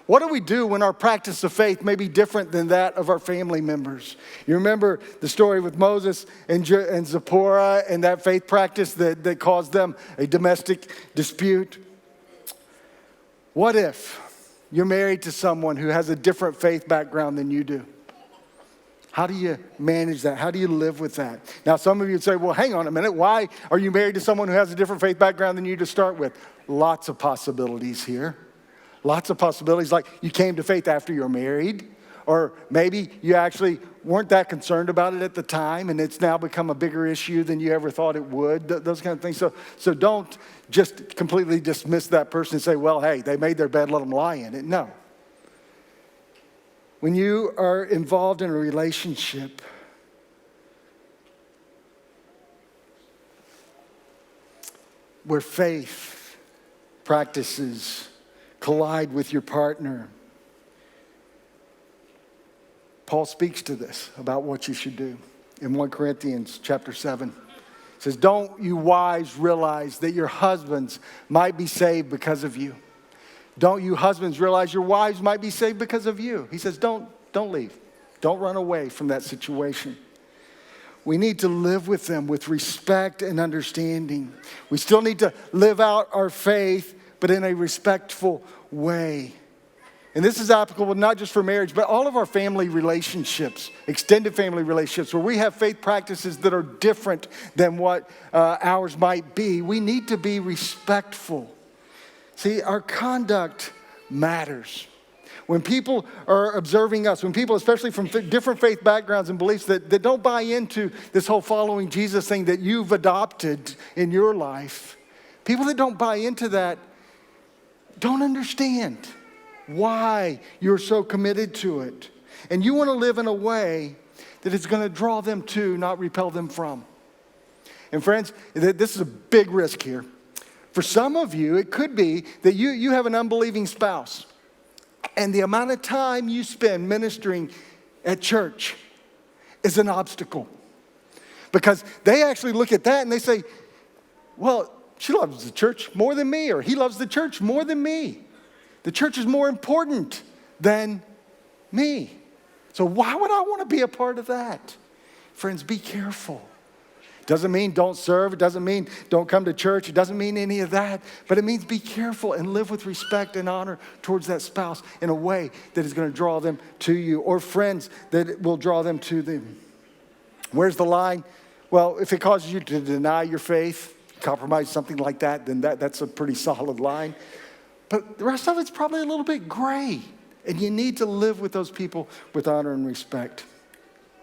What do we do when our practice of faith may be different than that of our family members? You remember the story with Moses and Zipporah and that faith practice that caused them a domestic dispute? What if you're married to someone who has a different faith background than you do? How do you manage that? How do you live with that? Now, some of you would say, well, hang on a minute. Why are you married to someone who has a different faith background than you to start with? Lots of possibilities here. Lots of possibilities, like you came to faith after you're married, or maybe you actually weren't that concerned about it at the time, and it's now become a bigger issue than you ever thought it would, those kind of things. So don't just completely dismiss that person and say, well, hey, they made their bed, let them lie in it. No. When you are involved in a relationship, where faith practices collide with your partner, Paul speaks to this about what you should do. In 1 Corinthians chapter 7, it says, don't you wives realize that your husbands might be saved because of you? Don't you husbands realize your wives might be saved because of you? He says, don't leave. Don't run away from that situation. We need to live with them with respect and understanding. We still need to live out our faith, but in a respectful way. And this is applicable not just for marriage, but all of our family relationships, extended family relationships, where we have faith practices that are different than what ours might be. We need to be respectful. See, our conduct matters. When people are observing us, when people, especially from different faith backgrounds and beliefs that don't buy into this whole following Jesus thing that you've adopted in your life, people that don't buy into that don't understand why you're so committed to it. And you want to live in a way that is going to draw them to, not repel them from. And friends, this is a big risk here. For some of you, it could be that you have an unbelieving spouse, and the amount of time you spend ministering at church is an obstacle. Because they actually look at that and they say, well, she loves the church more than me, or he loves the church more than me. The church is more important than me. So why would I want to be a part of that? Friends, be careful. Doesn't mean don't serve. It doesn't mean don't come to church. It doesn't mean any of that. But it means be careful and live with respect and honor towards that spouse in a way that is going to draw them to you, or friends that will draw them to them. Where's the line? Well, if it causes you to deny your faith, compromise, something like that, then that's a pretty solid line. But the rest of it's probably a little bit gray. And you need to live with those people with honor and respect.